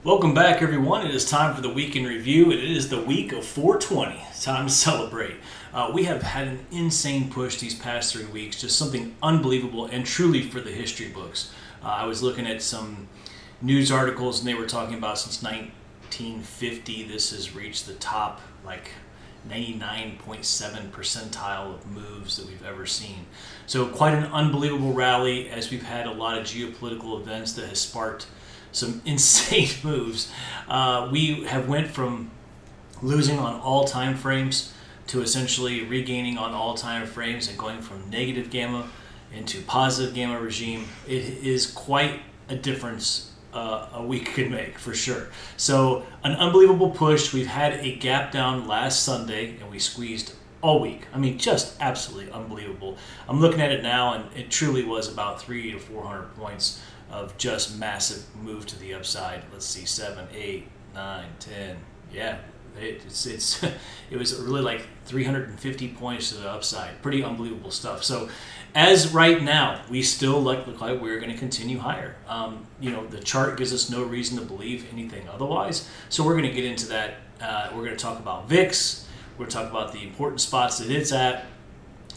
Welcome back, everyone. It is time for the week in review. It is the week of 420. It's time to celebrate. We have had an insane push these past 3 weeks, just something unbelievable and truly for the history books. I was looking at some news articles and they were talking about since 1950 this has reached the top 99.7 percentile of moves that we've ever seen. So quite an unbelievable rally as we've had a lot of geopolitical events that has sparked some insane moves. We have went from losing on all time frames to essentially regaining on all time frames and going from negative gamma into positive gamma regime. It is quite a difference a week can make, for sure. So an unbelievable push. We've had a gap down last Sunday and we squeezed all week. I mean, just absolutely unbelievable. I'm looking at it now and it truly was about 300 to 400 points of just massive move to the upside. Let's see, 7, 8, 9, 10. Yeah, it was really like 350 points to the upside. Pretty unbelievable stuff. So as right now, we still look like we're going to continue higher. The chart gives us no reason to believe anything otherwise. So we're going to get into that. We're going to talk about VIX. We're going to talk about the important spots that it's at.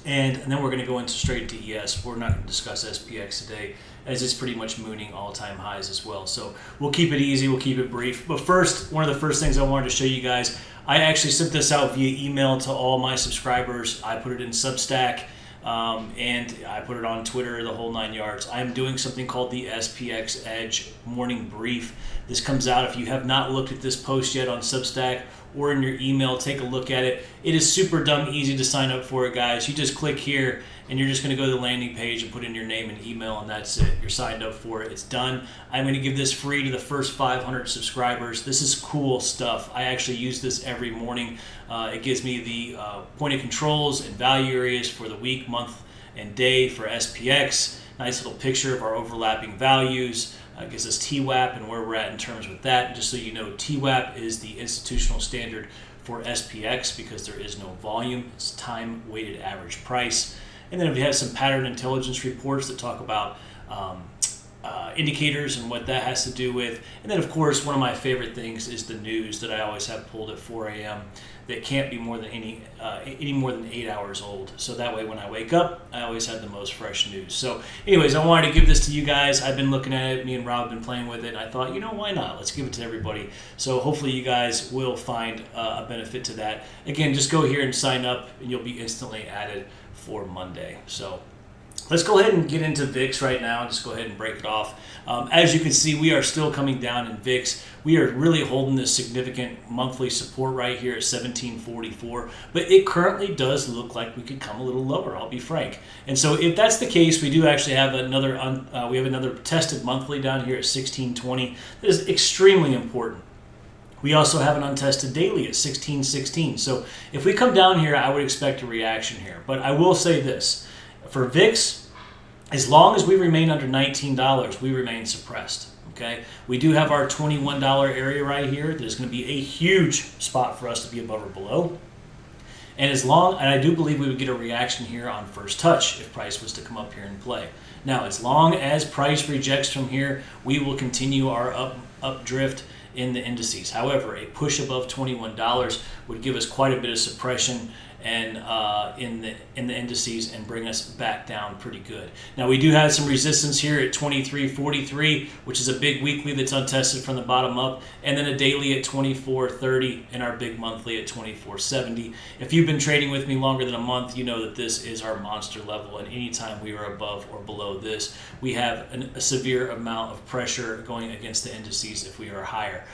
And then we're going to go into straight into ES. We're not going to discuss SPX today, as it's pretty much mooning all-time highs as well. So we'll keep it easy, we'll keep it brief. But first, one of the first things I wanted to show you guys, I actually sent this out via email to all my subscribers. I put it in Substack, and I put it on Twitter, the whole 9 yards. I'm doing something called the SPX Edge Morning Brief. This comes out, if you have not looked at this post yet on Substack or in your email, take a look at it. It is super dumb easy to sign up for it, guys. You just click here and you're just going to go to the landing page and put in your name and email, and that's it. You're signed up for it. It's done. I'm going to give this free to the first 500 subscribers. This is cool stuff. I actually use this every morning. It gives me the point of controls and value areas for the week, month, and day for SPX. Nice little picture of our overlapping values. Gives us TWAP and where we're at in terms with that. Just so you know, TWAP is the institutional standard for SPX because there is no volume. It's time-weighted average price. And then we have some pattern intelligence reports that talk about indicators and what that has to do with. And then, of course, one of my favorite things is the news that I always have pulled at 4 a.m. that can't be more than any more than 8 hours old. So that way when I wake up, I always have the most fresh news. So anyways, I wanted to give this to you guys. I've been looking at it. Me and Rob have been playing with it. And I thought, why not? Let's give it to everybody. So hopefully you guys will find a benefit to that. Again, just go here and sign up and you'll be instantly added for Monday. So let's go ahead and get into VIX right now. Just go ahead and break it off. As you can see, we are still coming down in VIX. We are really holding this significant monthly support right here at 1744. But it currently does look like we could come a little lower, I'll be frank. And so if that's the case, we do actually have another tested monthly down here at 1620. That is extremely important. We also have an untested daily at 1616. So if we come down here, I would expect a reaction here. But I will say this. For VIX, as long as we remain under $19, we remain suppressed. Okay, we do have our $21 area right here. There's going to be a huge spot for us to be above or below. And I do believe we would get a reaction here on first touch if price was to come up here and play. Now, as long as price rejects from here, we will continue our up drift in the indices. However, a push above $21 would give us quite a bit of suppression and in the indices and bring us back down pretty good. Now we do have some resistance here at 23.43, which is a big weekly that's untested from the bottom up, and then a daily at 24.30 and our big monthly at 24.70. If you've been trading with me longer than a month, you know that this is our monster level, and anytime we are above or below this, we have a severe amount of pressure going against the indices if we are higher.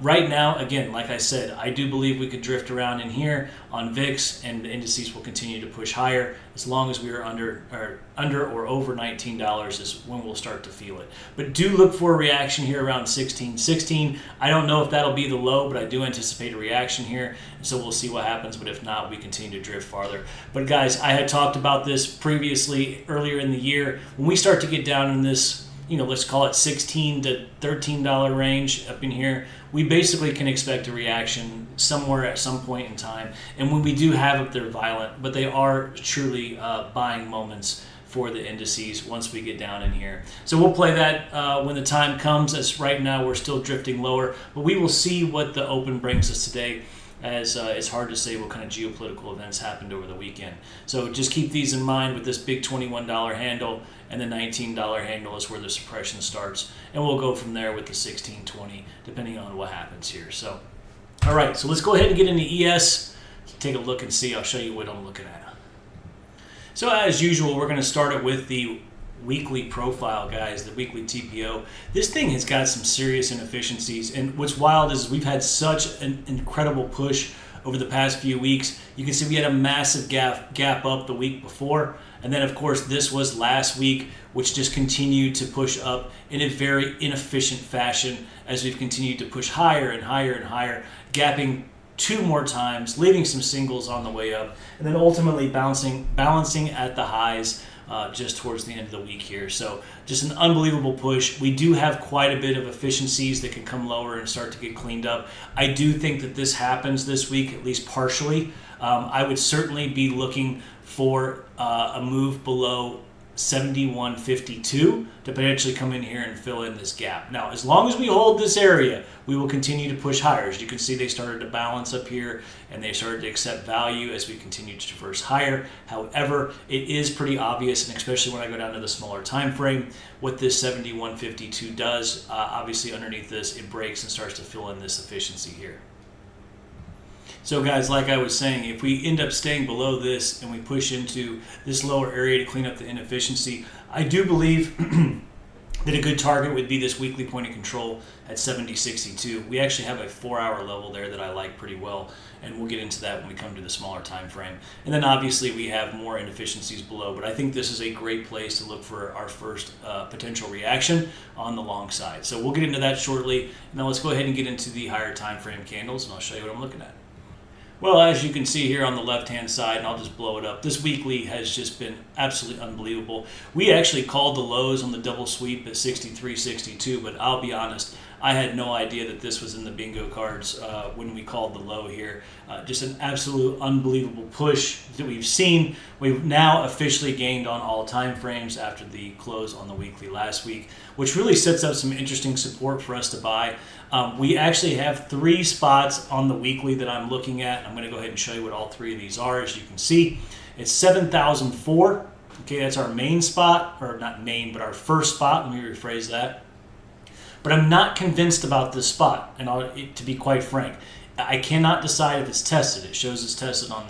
Right now, again, like I said, I do believe we could drift around in here on VIX, and the indices will continue to push higher as long as we are under or over $19 is when we'll start to feel it. But do look for a reaction here around 16.16. I don't know if that'll be the low, but I do anticipate a reaction here, and so we'll see what happens. But if not, we continue to drift farther. But guys, I had talked about this previously earlier in the year. When we start to get down in this, let's call it $16 to $13 range up in here, we basically can expect a reaction somewhere at some point in time. And when we do have it, they're violent, but they are truly buying moments for the indices once we get down in here. So we'll play that when the time comes, as right now we're still drifting lower, but we will see what the open brings us today, as it's hard to say what kind of geopolitical events happened over the weekend. So just keep these in mind with this big $21 handle, and the $19 handle is where the suppression starts, and we'll go from there with the 16.20 depending on what happens here. So all right, so let's go ahead and get into ES, take a look and see. I'll show you what I'm looking at. So as usual, we're going to start it with the weekly profile, guys, the weekly TPO. This thing has got some serious inefficiencies, and what's wild is we've had such an incredible push over the past few weeks. You can see we had a massive gap up the week before, and then of course this was last week, which just continued to push up in a very inefficient fashion as we've continued to push higher and higher and higher, gapping 2 more times, leaving some singles on the way up, and then ultimately balancing at the highs just towards the end of the week here. So just an unbelievable push. We do have quite a bit of efficiencies that can come lower and start to get cleaned up. I do think that this happens this week, at least partially. I would certainly be looking for a move below 71.52 to potentially come in here and fill in this gap. Now, as long as we hold this area, we will continue to push higher. As you can see, they started to balance up here, and they started to accept value as we continue to traverse higher. However, it is pretty obvious, and especially when I go down to the smaller time frame, what this 71.52 does. Obviously, underneath this, it breaks and starts to fill in this efficiency here. So guys, like I was saying, if we end up staying below this and we push into this lower area to clean up the inefficiency, I do believe that a good target would be this weekly point of control at 70.62. We actually have a 4-hour level there that I like pretty well, and we'll get into that when we come to the smaller time frame. And then obviously we have more inefficiencies below, but I think this is a great place to look for our first potential reaction on the long side. So we'll get into that shortly. Now let's go ahead and get into the higher time frame candles, and I'll show you what I'm looking at. Well, as you can see here on the left-hand side, and I'll just blow it up, this weekly has just been absolutely unbelievable. We actually called the lows on the double sweep at 63.62, but I'll be honest, I had no idea that this was in the bingo cards when we called the low here. Just an absolute unbelievable push that we've seen. We've now officially gained on all time frames after the close on the weekly last week, which really sets up some interesting support for us to buy. We actually have 3 spots on the weekly that I'm looking at. I'm going to go ahead and show you what all 3 of these are. As you can see, it's 7,004. Okay, that's our main spot, or not main, but our first spot. Let me rephrase that. But I'm not convinced about this spot, and to be quite frank, I cannot decide if it's tested. It shows it's tested on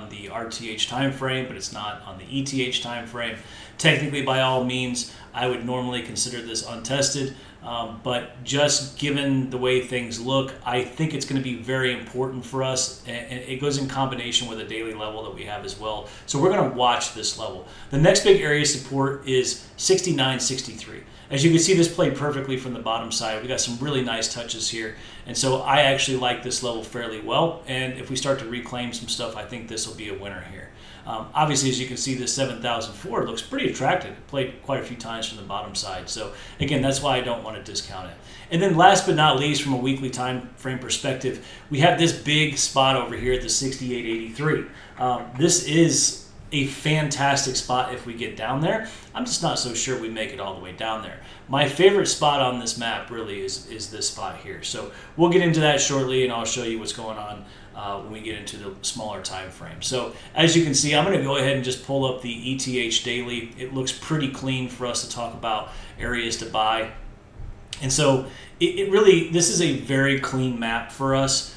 the RTH time frame, but it's not on the ETH time frame. Technically, by all means, I would normally consider this untested, but just given the way things look, I think it's going to be very important for us, and it goes in combination with a daily level that we have as well. So we're going to watch this level. The next big area of support is 69.63. As you can see, this played perfectly from the bottom side. We got some really nice touches here, and so I actually like this level fairly well, and if we start to reclaim some stuff, I think this will be a winner here. Obviously, as you can see, this 7,004 looks pretty attractive. It played quite a few times from the bottom side, so again, that's why I don't want to discount it. And then last but not least, from a weekly time frame perspective, we have this big spot over here at the 68.83. This is a fantastic spot if we get down there. I'm just not so sure we make it all the way down there. My favorite spot on this map really is this spot here. So we'll get into that shortly, and I'll show you what's going on when we get into the smaller time frame. So as you can see, I'm going to go ahead and just pull up the ETH daily. It looks pretty clean for us to talk about areas to buy. And so it really, this is a very clean map for us.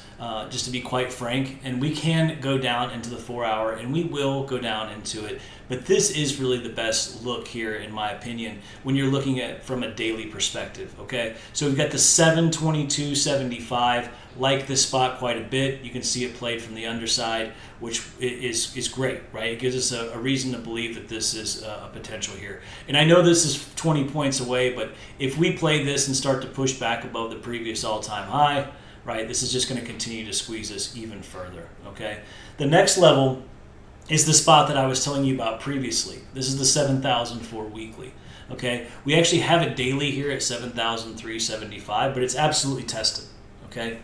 Just to be quite frank, and we can go down into the 4-hour, and we will go down into it, but this is really the best look here, in my opinion, when you're looking at from a daily perspective. Okay, so we've got the 722.75, like this spot quite a bit. You can see it played from the underside, which is great, right? It gives us a reason to believe that this is a potential here. And I know this is 20 points away, but if we play this and start to push back above the previous all-time high, right, this is just going to continue to squeeze us even further, okay? The next level is the spot that I was telling you about previously. This is the 7,004 weekly, okay? We actually have a daily here at 7,375, but it's absolutely tested, okay?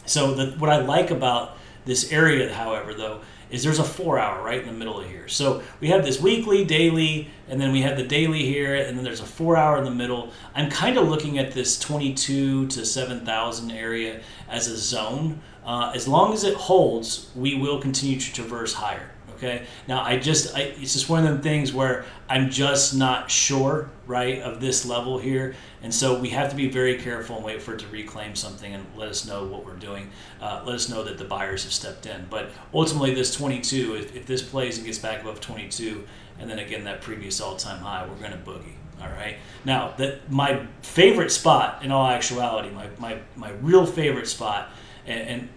So what I like about this area, however, though, is there's a 4 hour right in the middle of here. So we have this weekly, daily, and then we have the daily here, and then there's a 4 hour in the middle. I'm kind of looking at this 22 to 7,000 area as a zone. As long as it holds, we will continue to traverse higher. Okay. Now, it's just one of them things where I'm just not sure, right, of this level here. And so we have to be very careful and wait for it to reclaim something and let us know what we're doing. Let us know that the buyers have stepped in. But ultimately, this 22, if this plays and gets back above 22, and then again, that previous all-time high, we're going to boogie. All right. Now, my favorite spot, in all actuality, my real favorite spot, and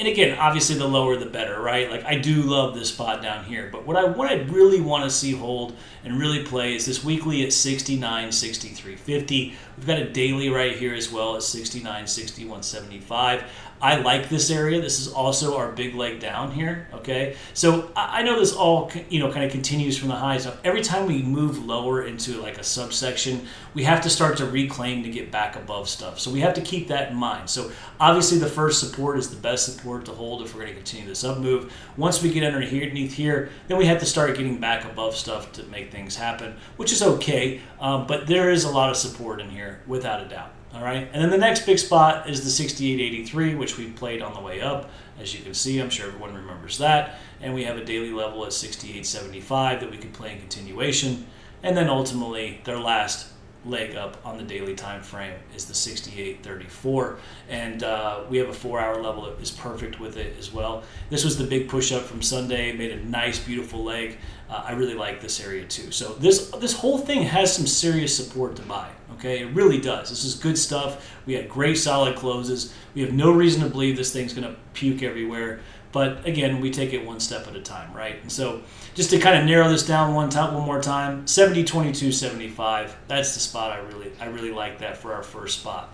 again, obviously the lower the better, right? Like I do love this spot down here, but what I really want to see hold and really play is this weekly at 69, 63, 50. We've got a daily right here as well at 69, 61, 75. I like this area. This is also our big leg down here, okay? So I know this all, kind of continues from the highs. Now, every time we move lower into like a subsection, we have to start to reclaim to get back above stuff. So we have to keep that in mind. So obviously the first support is the best support to hold if we're going to continue this up move. Once we get underneath here, then we have to start getting back above stuff to make things happen, which is okay. But there is a lot of support in here, without a doubt. All right, and then the next big spot is the 68.83, which we played on the way up. As you can see, I'm sure everyone remembers that. And we have a daily level at 68.75 that we could play in continuation. And then ultimately, their last leg up on the daily time frame is the 68.34, and we have a 4 hour level that is perfect with it as well. This was the big push up from Sunday, made a nice beautiful leg. I really like this area too. So this whole thing has some serious support to buy. Okay, it really does. This is good stuff. We had great solid closes. We have no reason to believe this thing's going to puke everywhere. But again, we take it one step at a time, right? And so just to kind of narrow this down one more time, 70, 22, 75. That's the spot I really like that for our first spot.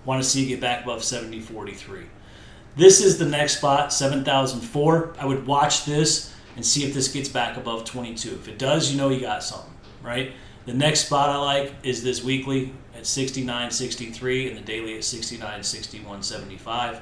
Want to see it get back above 70, 43. This is the next spot, 7,004. I would watch this and see if this gets back above 22. If it does, you know you got something, right? The next spot I like is this weekly at 69, 63 and the daily at 69, 61, 75.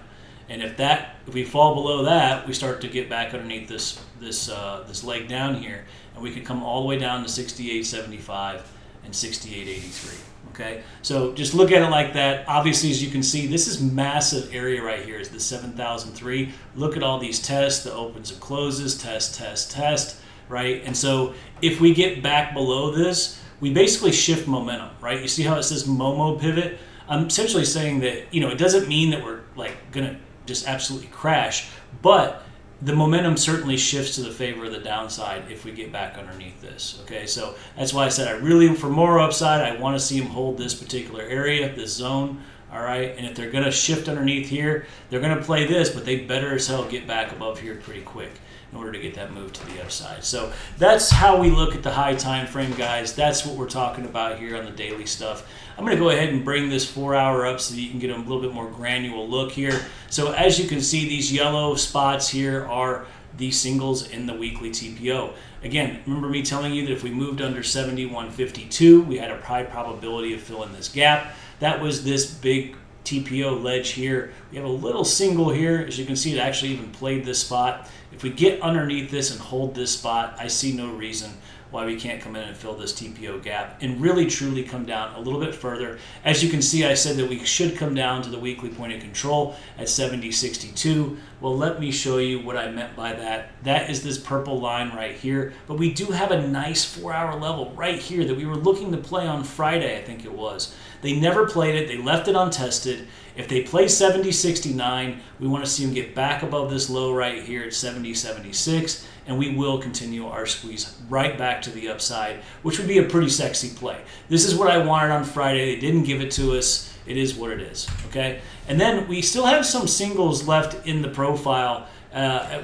And if we fall below that, we start to get back underneath this leg down here, and we can come all the way down to 68.75 and 68.83. Okay, so just look at it like that. Obviously, as you can see, this is massive area right here. Is the 7,003. Look at all these tests, the opens and closes, test, right? And so if we get back below this, we basically shift momentum, right? You see how it says Momo pivot? I'm essentially saying that, it doesnn't mean that we're like gonna just absolutely crash, but the momentum certainly shifts to the favor of the downside if we get back underneath this. Okay, so that's why I said for more upside, I want to see them hold this particular area, this zone. All right, and if they're going to shift underneath here, they're going to play this, but they better as hell get back above here pretty quick in order to get that move to the upside. So that's how we look at the high time frame, guys. That's what we're talking about here on the daily stuff. I'm going to go ahead and bring this 4 hour up so that you can get a little bit more granular look here. So as you can see, these yellow spots here are the singles in the weekly TPO. Again, remember me telling you that if we moved under 71.52, we had a high probability of filling this gap. That was this big TPO ledge here. We have a little single here. As you can see, it actually even played this spot. If we get underneath this and hold this spot, I see no reason why we can't come in and fill this TPO gap and really truly come down a little bit further. As you can see, I said that we should come down to the weekly point of control at 70.62. Well, let me show you what I meant by that. That is this purple line right here, but we do have a nice 4 hour level right here that we were looking to play on Friday, I think it was. They never played it. They left it untested. If they play 70.69, we want to see them get back above this low right here at 70.76, and we will continue our squeeze right back to the upside, which would be a pretty sexy play. This is what I wanted on Friday. They didn't give it to us. It is what it is, okay? And then we still have some singles left in the profile.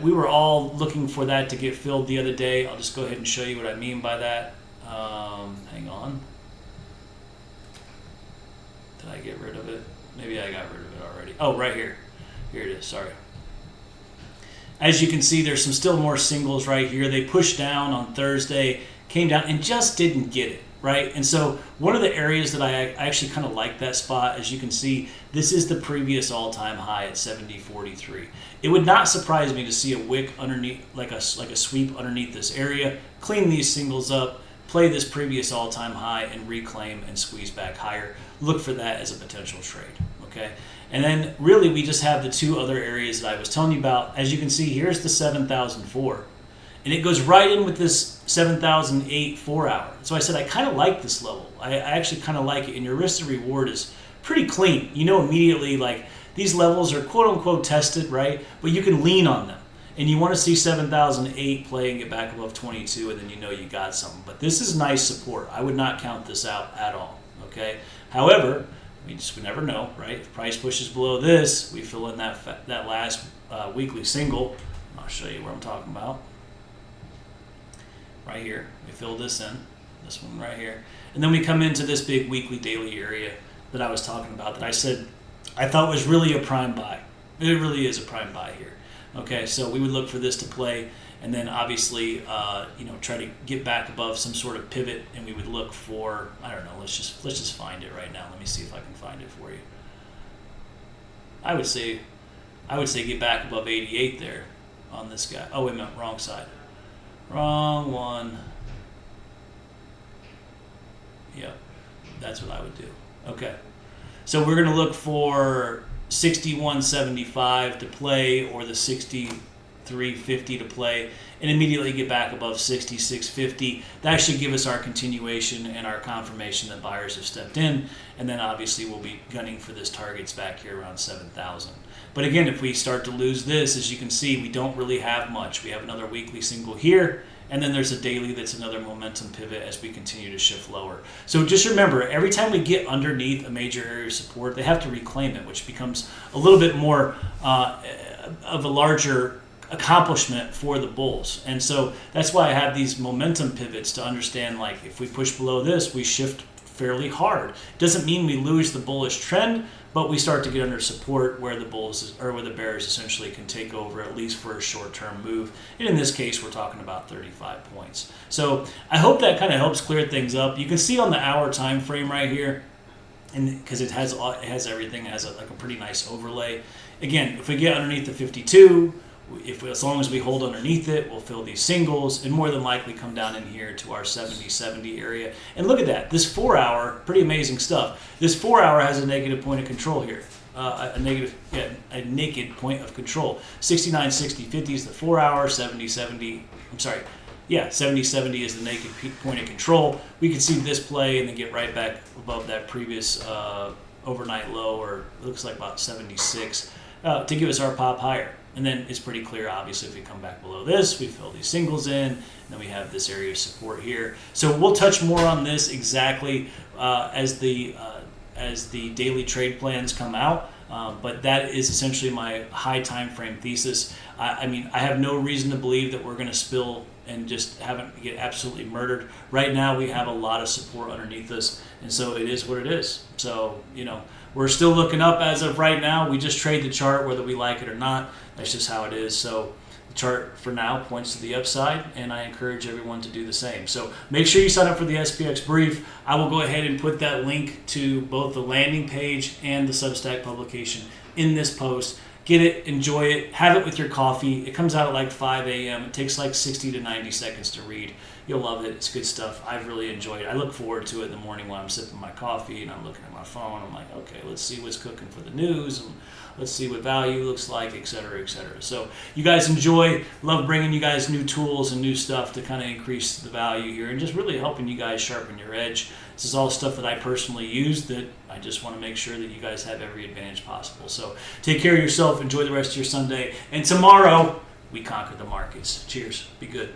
We were all looking for that to get filled the other day. I'll just go ahead and show you what I mean by that. Hang on. Did I get rid of it? Maybe I got rid of it already. Oh, right here. Here it is. Sorry. As you can see, there's still more singles right here. They pushed down on Thursday, came down, and just didn't get it. right? And so one of the areas that I actually kind of like that spot, as you can see, this is the previous all-time high at 70.43. It would not surprise me to see a wick underneath, like a sweep underneath this area, clean these singles up, play this previous all-time high, and reclaim and squeeze back higher. Look for that as a potential trade, okay? And then really we just have the two other areas that I was telling you about. As you can see, here's the 7,004. And it goes right in with this 7,008 4 hour. So I said I kind of like this level. I actually kind of like it. And your risk to reward is pretty clean. You know immediately, like, these levels are quote unquote tested, right? But you can lean on them. And you want to see 7,008 play and get back above 22, and then you know you got something. But this is nice support. I would not count this out at all, okay? However, we never know, right? If price pushes below this, we fill in that last weekly single. I'll show you what I'm talking about. Right here, we fill this in, this one right here. And then we come into this big weekly daily area that I was talking about that I said I thought was really a prime buy. It really is a prime buy here. Okay, so we would look for this to play, and then obviously, try to get back above some sort of pivot, and we would look for, I don't know, let's just find it right now. Let me see if I can find it for you. I would say get back above 88 there on this guy. Oh, wait a minute, wrong side. Wrong one. Yep, that's what I would do. Okay, so we're going to look for 61.75 to play, or the 63.50 to play, and immediately get back above 66.50. That should give us our continuation and our confirmation that buyers have stepped in, and then obviously we'll be gunning for this targets back here around 7,000. But again, if we start to lose this, as you can see, we don't really have much. We have another weekly single here, and then there's a daily that's another momentum pivot as we continue to shift lower. So just remember, every time we get underneath a major area of support, they have to reclaim it, which becomes a little bit more of a larger accomplishment for the bulls. And so that's why I have these momentum pivots to understand, like, if we push below this, we shift fairly hard. Doesn't mean we lose the bullish trend, but we start to get under support where the bulls or where the bears essentially can take over, at least for a short-term move. And in this case, we're talking about 35 points. So I hope that kind of helps clear things up. You can see on the hour time frame right here, and because it has everything, it has a pretty nice overlay. Again, if we get underneath the 52, as long as we hold underneath it, we'll fill these singles and more than likely come down in here to our 70 area. And look at that, this 4 hour, pretty amazing stuff. This 4 hour has a negative point of control here, a naked point of control. 69.60.50 is the 4 hour, 70.70 is the naked point of control. We can see this play and then get right back above that previous overnight low, or it looks like about 76, to give us our pop higher. And then it's pretty clear, obviously, if we come back below this, we fill these singles in, and then we have this area of support here. So we'll touch more on this exactly as the daily trade plans come out. But that is essentially my high time frame thesis. I mean, I have no reason to believe that we're going to spill and just get absolutely murdered. Right now, we have a lot of support underneath us, and so it is what it is. So, we're still looking up as of right now. We just trade the chart whether we like it or not. That's just how it is. So the chart for now points to the upside, and I encourage everyone to do the same. So make sure you sign up for the SPX brief. I will go ahead and put that link to both the landing page and the Substack publication in this post. Get it, enjoy it, have it with your coffee. It comes out at like 5 a.m. It takes like 60 to 90 seconds to read. You'll love it. It's good stuff. I've really enjoyed it. I look forward to it in the morning when I'm sipping my coffee and I'm looking at my phone. I'm like, okay, let's see what's cooking for the news, and let's see what value looks like, et cetera, et cetera. So you guys enjoy. Love bringing you guys new tools and new stuff to kind of increase the value here and just really helping you guys sharpen your edge. This is all stuff that I personally use that I just want to make sure that you guys have every advantage possible. So take care of yourself. Enjoy the rest of your Sunday. And tomorrow, we conquer the markets. Cheers. Be good.